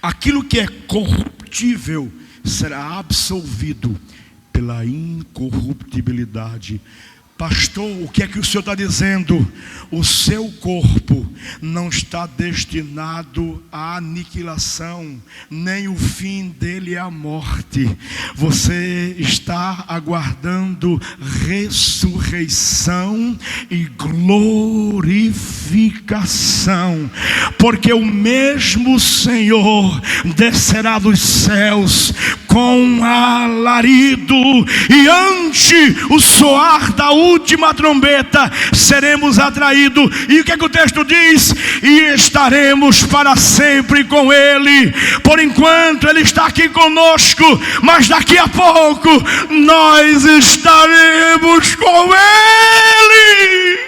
Aquilo que é corruptível será absolvido pela incorruptibilidade. Pastor, o que é que o Senhor está dizendo? O seu corpo não está destinado à aniquilação, nem o fim dele é a morte. Você está aguardando ressurreição e glorificação, porque o mesmo Senhor descerá dos céus com alarido, e ante o soar da última trombeta seremos atraídos. E o que é que o texto diz? E estaremos para sempre com ele. Por enquanto ele está aqui conosco, mas daqui a pouco nós estaremos com ele.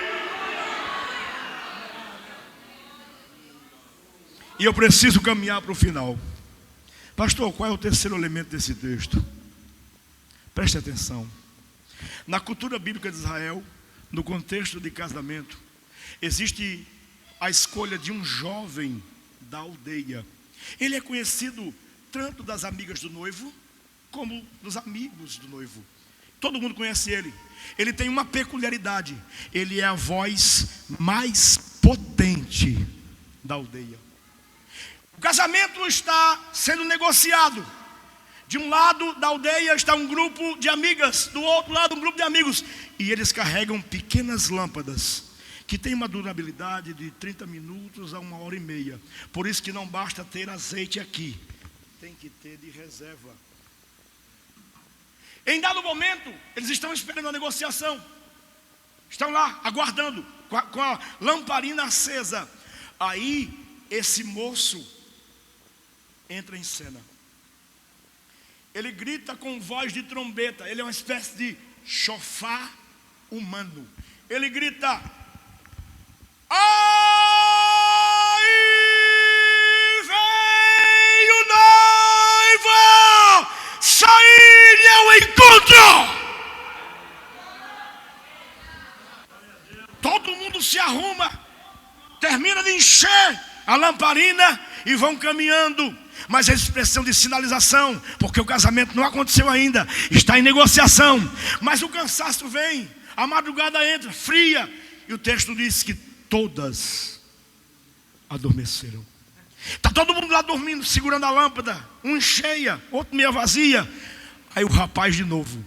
E eu preciso caminhar para o final. Pastor, qual é o terceiro elemento desse texto? Preste atenção. Na cultura bíblica de Israel, no contexto de casamento, existe a escolha de um jovem da aldeia. Ele é conhecido tanto das amigas do noivo, como dos amigos do noivo. Todo mundo conhece ele. Ele tem uma peculiaridade: ele é a voz mais potente da aldeia. O casamento está sendo negociado. De um lado da aldeia está um grupo de amigas, do outro lado um grupo de amigos, e eles carregam pequenas lâmpadas que tem uma durabilidade de 30 minutos a 1h30. Por isso que não basta ter azeite aqui, tem que ter de reserva. Em dado momento, eles estão esperando a negociação, estão lá aguardando com a lamparina acesa. Aí esse moço entra em cena. Ele grita com voz de trombeta. Ele é uma espécie de chofar humano. Ele grita: aí vem o noivo, sair ao encontro. Todo mundo se arruma, termina de encher a lamparina e vão caminhando. Mas a expressão de sinalização, porque o casamento não aconteceu ainda, está em negociação. Mas o cansaço vem, a madrugada entra, fria, e o texto diz que todas adormeceram. Está todo mundo lá dormindo, segurando a lâmpada, um cheia, outro meia vazia. Aí o rapaz de novo: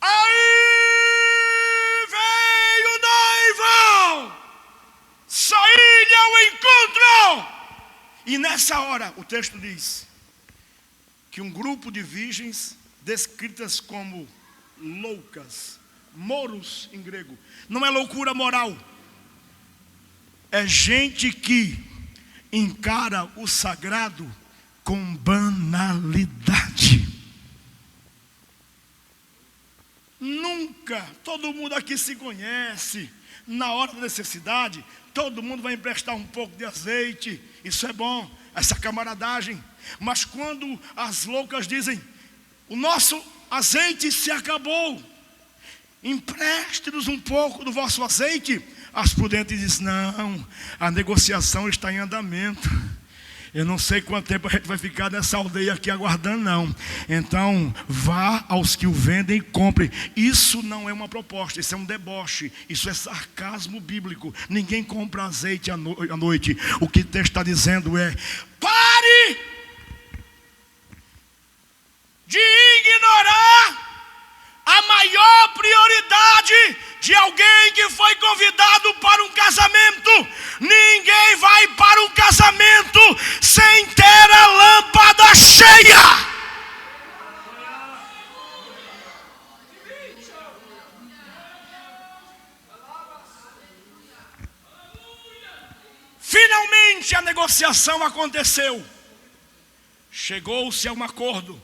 aí vem o noivo, sair ao encontro. E nessa hora, o texto diz que um grupo de virgens, descritas como loucas, moros em grego, não é loucura moral, é gente que encara o sagrado com banalidade. Nunca, todo mundo aqui se conhece. Na hora da necessidade, todo mundo vai emprestar um pouco de azeite. Isso é bom, essa camaradagem. Mas quando as loucas dizem: o nosso azeite se acabou, empreste-nos um pouco do vosso azeite, as prudentes dizem: não, a negociação está em andamento. Eu não sei quanto tempo a gente vai ficar nessa aldeia aqui aguardando, não. Então, vá aos que o vendem e compre. Isso não é uma proposta, isso é um deboche. Isso é sarcasmo bíblico. Ninguém compra azeite à noite. O que o texto está dizendo é: pare de ignorar a maior prioridade de alguém que foi convidado para um casamento. Ninguém vai para um casamento sem ter a lâmpada cheia. Finalmente a negociação aconteceu. Chegou-se a um acordo.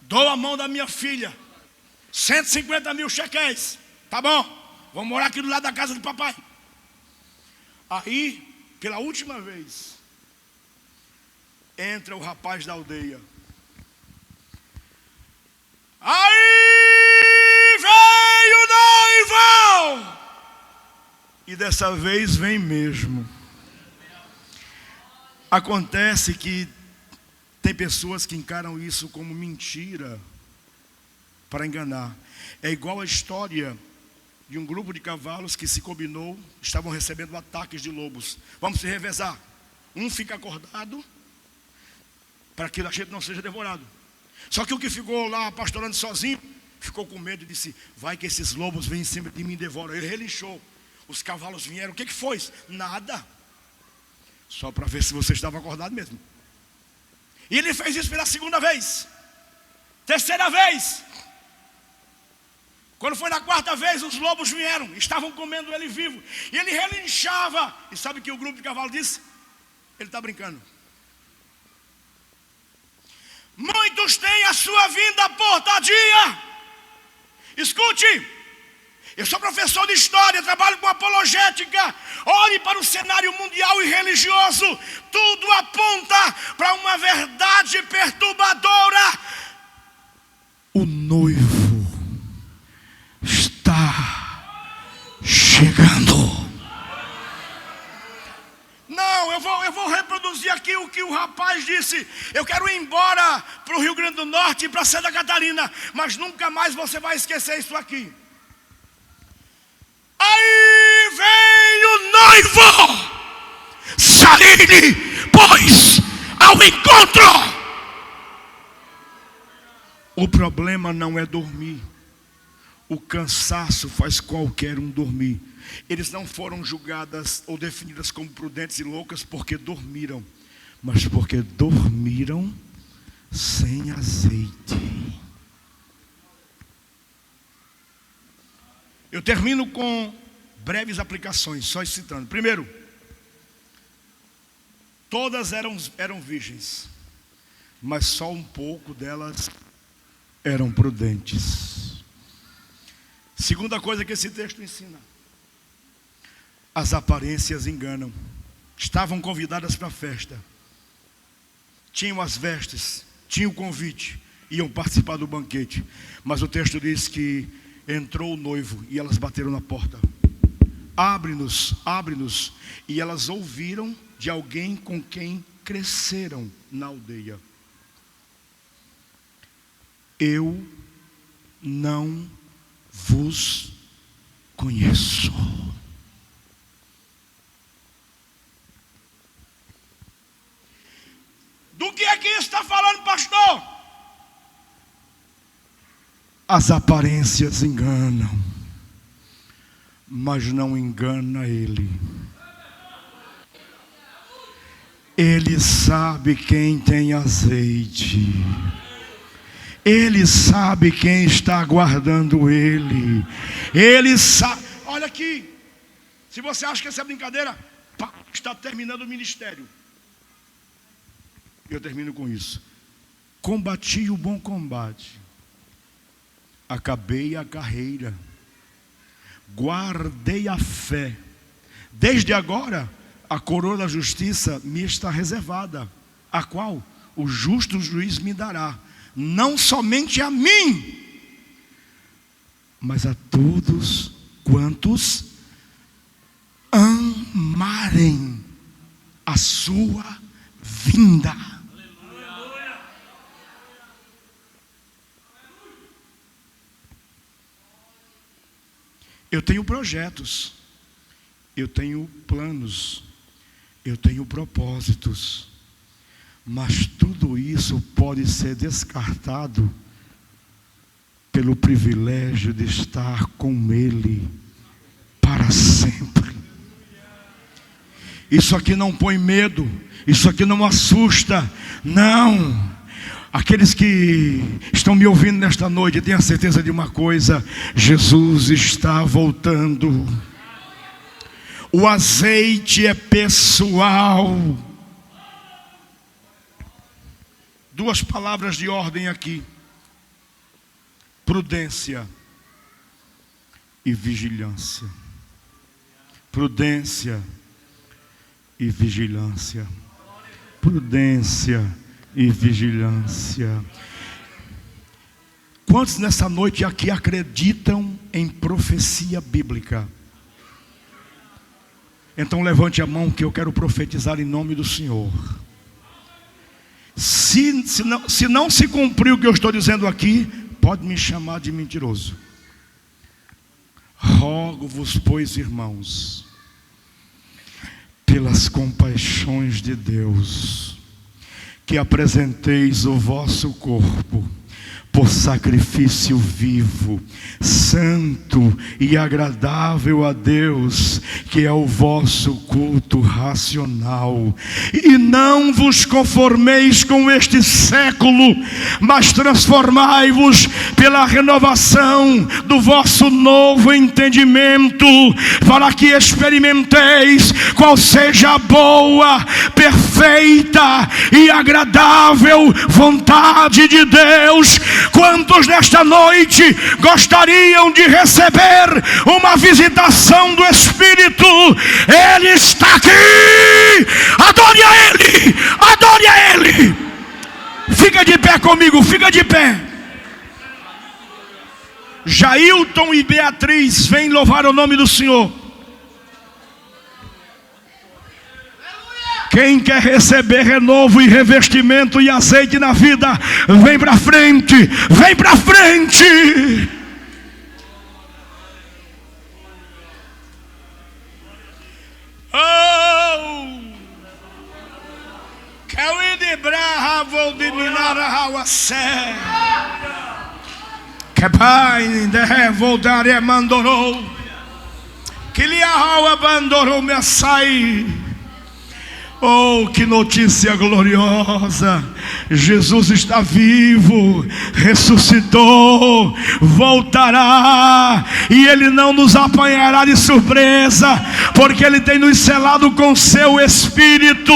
Dou a mão da minha filha, 150 mil shequéis. Tá bom, vamos morar aqui do lado da casa do papai. Aí, pela última vez, entra o rapaz da aldeia. Aí veio o noivo. E dessa vez vem mesmo. Acontece que tem pessoas que encaram isso como mentira para enganar. É igual a história de um grupo de cavalos que se combinou, estavam recebendo ataques de lobos. Vamos se revezar. Um fica acordado para que a gente não seja devorado. Só que o que ficou lá pastorando sozinho ficou com medo e disse: vai que esses lobos vêm em cima de mim e devoram. Ele relinchou. Os cavalos vieram. O que foi? Nada. Só para ver se você estava acordado mesmo. E ele fez isso pela segunda vez, terceira vez. Quando foi na quarta vez, os lobos vieram, estavam comendo ele vivo. E ele relinchava. E sabe o que o grupo de cavalo disse? Ele está brincando. Muitos têm a sua vinda por tardia. Escute, eu sou professor de história, trabalho com apologética. Olhe para o cenário mundial e religioso. Tudo aponta para uma verdade perturbadora. o noivo está chegando. Não, eu vou reproduzir aqui o que o rapaz disse. Eu quero ir embora para o Rio Grande do Norte e para Santa Catarina, mas nunca mais você vai esquecer isso aqui. Aí vem o noivo, sair-lhe, pois, ao encontro. O problema não é dormir. O cansaço faz qualquer um dormir. Eles não foram julgadas ou definidas como prudentes e loucas porque dormiram, mas porque dormiram sem azeite. Eu termino com breves aplicações, só citando. Primeiro, todas eram virgens, mas só um pouco delas eram prudentes. Segunda coisa que esse texto ensina: as aparências enganam. Estavam convidadas para a festa, tinham as vestes, tinham o convite, iam participar do banquete, mas o texto diz que entrou o noivo e elas bateram na porta. Abre-nos, abre-nos. E elas ouviram de alguém com quem cresceram na aldeia: eu não vos conheço. Do que é que isso está falando, pastor? As aparências enganam, mas não engana ele. Ele sabe quem tem azeite. Ele sabe quem está aguardando ele. Ele sabe. Olha aqui. Se você acha que essa é brincadeira, está terminando o ministério. Eu termino com isso. Combati o bom combate. Acabei a carreira. Guardei a fé. Desde agora, a coroa da justiça me está reservada, a qual o justo juiz me dará. Não somente a mim, mas a todos quantos amarem a sua vinda. Eu tenho projetos, eu tenho planos, eu tenho propósitos, mas tudo isso pode ser descartado pelo privilégio de estar com Ele para sempre. Isso aqui não põe medo, isso aqui não assusta, não. Aqueles que estão me ouvindo nesta noite, tenham certeza de uma coisa: Jesus está voltando. O azeite é pessoal. Duas palavras de ordem aqui: prudência e vigilância. Prudência e vigilância. Prudência e vigilância. Quantos nessa noite aqui acreditam em profecia bíblica? Então levante a mão que eu quero profetizar em nome do Senhor. Se não se cumprir o que eu estou dizendo aqui, pode me chamar de mentiroso. Rogo-vos, pois, irmãos, pelas compaixões de Deus, que apresenteis o vosso corpo por sacrifício vivo, santo e agradável a Deus, que é o vosso culto racional. E não vos conformeis com este século, mas transformai-vos pela renovação do vosso novo entendimento, para que experimenteis qual seja a boa, perfeita e agradável vontade de Deus. Quantos nesta noite gostariam de receber uma visitação do Espírito? Ele está aqui. Adore a Ele, adore a Ele. Fica de pé comigo, fica de pé. Jailton e Beatriz, vem louvar o nome do Senhor. Quem quer receber renovo e revestimento e azeite na vida, vem para frente, vem para frente. Oh, Kawide Braha Voldinara Hawase, Kepain de Voldare Mandorou, Kiliahau abandonou me açaí. Oh, que notícia gloriosa! Jesus está vivo, ressuscitou, voltará, e Ele não nos apanhará de surpresa, porque Ele tem nos selado com seu Espírito.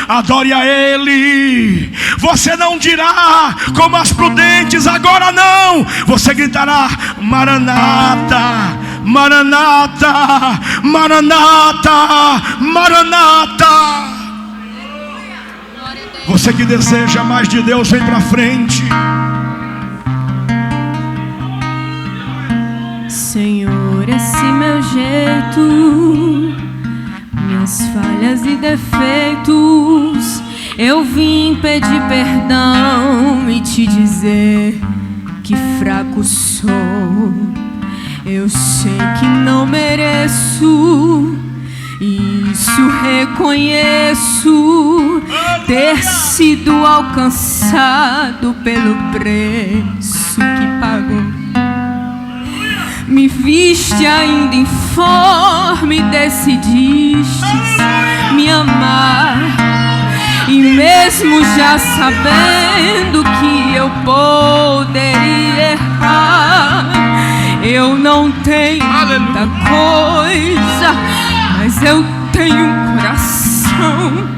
Adore a Ele. Você não dirá como as prudentes, agora não. Você gritará: Maranata, Maranata, Maranata, Maranata. Você que deseja mais de Deus, vem para frente. Senhor, esse meu jeito, minhas falhas e defeitos, eu vim pedir perdão e te dizer que fraco sou. Eu sei que não mereço, isso reconheço, ter sido alcançado pelo preço que pagou. Me viste ainda informe, decidiste me amar, e mesmo já sabendo que eu poderia errar, eu não tenho muita coisa, mas eu tenho um coração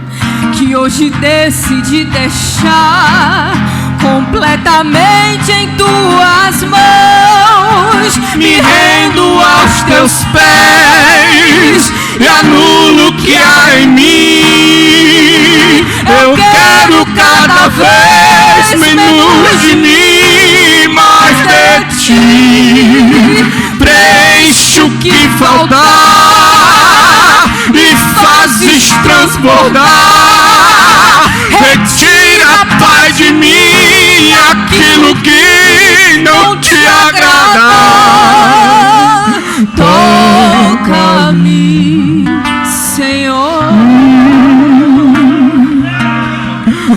que hoje decidi deixar completamente em tuas mãos. Me rendo aos teus pés e anulo o que há em mim. Eu quero cada vez menos de mim, mais de ti. Preenche o que faltar e fazes transbordar. Retira, Pai, de mim aquilo que não te agrada. Toca-me, Senhor.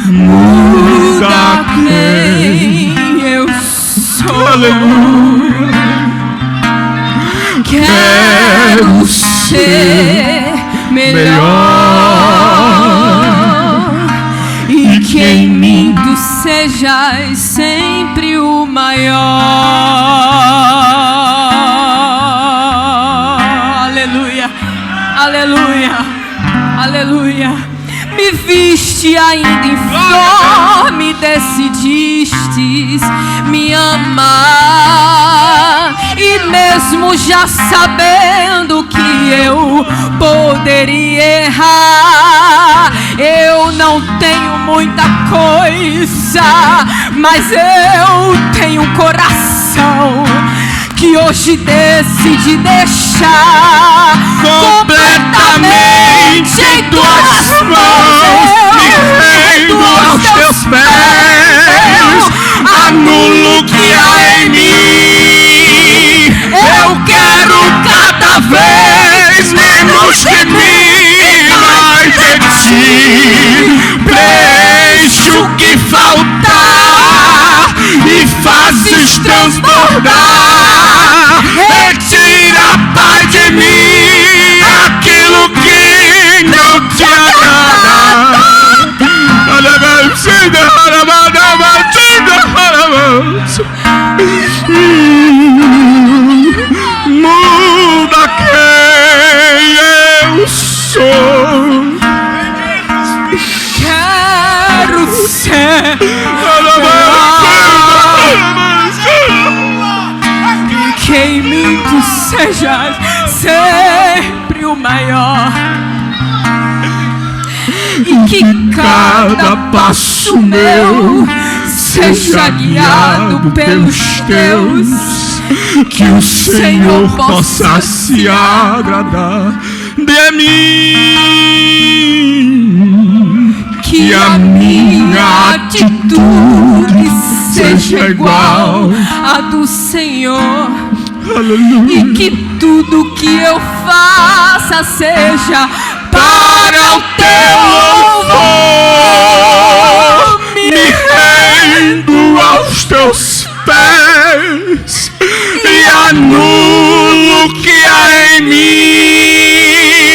Muda quem eu sou. Aleluia. Quero ser melhor, e que em mim tu sejas sempre o maior. Aleluia, aleluia, aleluia. Me viste ainda informe, decidistes me amar, e mesmo já sabendo que eu poderia errar, eu não tenho muita coisa, mas eu tenho um coração que hoje decidi deixar completamente em tuas mãos. Me rendo aos teus pés, anulo o que há em mim. Eu quero cada vez menos de mim, mais de ti. Preenche o que faltar e fazes transbordar. Retira, Pai, de mim aquilo que não te agrada. Muda quem eu sou. Quero ser e que em mim tu sejas sempre o maior, e que cada passo meu seja guiado pelos teus que o Senhor possa se agradar de mim, que a minha atitude seja igual à do Senhor. Aleluia. E que tudo que eu faça seja para o teu louvor. Me rendo aos teus pés e anulo o que há em mim.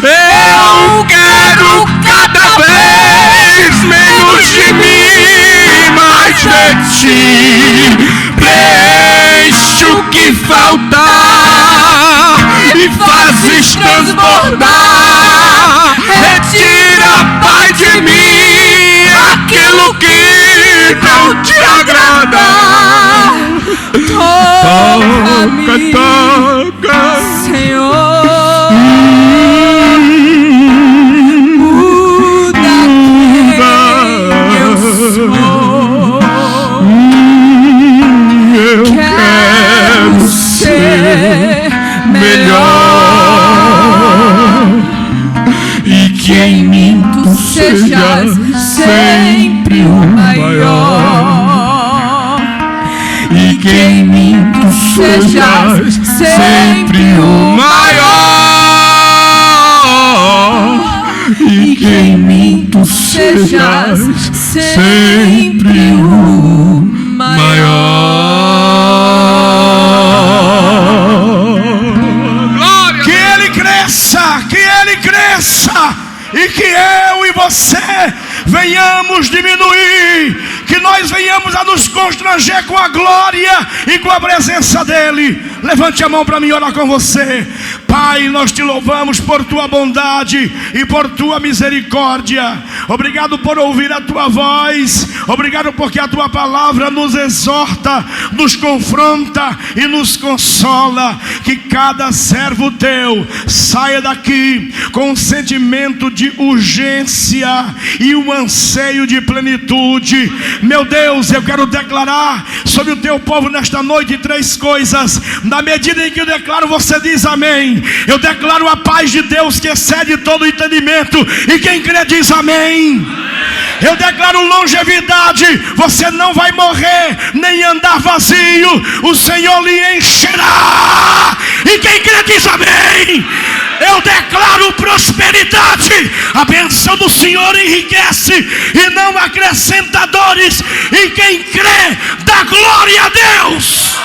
Eu quero cada vez menos de mim, mais de ti. Preenche o que faltar e fazes transbordar. Retira, Pai, de mim aquilo que não te agrada. Toca, toca, Senhor. Muda quem eu sou. Eu quero ser melhor e que em mim tu sejas sempre o maior, e que em mim tu sejas sempre o maior, e que em mim tu sejas sempre o maior. Que ele cresça e que eu e você venhamos diminuir, que nós venhamos a nos constranger com a glória e com a presença dele. Levante a mão para mim orar com você. Pai, nós te louvamos por tua bondade e por tua misericórdia. Obrigado por ouvir a tua voz. Obrigado porque a tua palavra nos exorta, nos confronta e nos consola. Que cada servo teu saia daqui com um sentimento de urgência e um anseio de plenitude. Meu Deus, eu quero declarar sobre o teu povo nesta noite 3 coisas. Na medida em que eu declaro, você diz amém. Eu declaro a paz de Deus que excede todo entendimento, e quem crê diz amém. Eu declaro longevidade, você não vai morrer nem andar vazio, o Senhor lhe encherá, e quem crê diz amém. Eu declaro prosperidade, a bênção do Senhor enriquece e não acrescenta dores, e quem crê dá glória a Deus.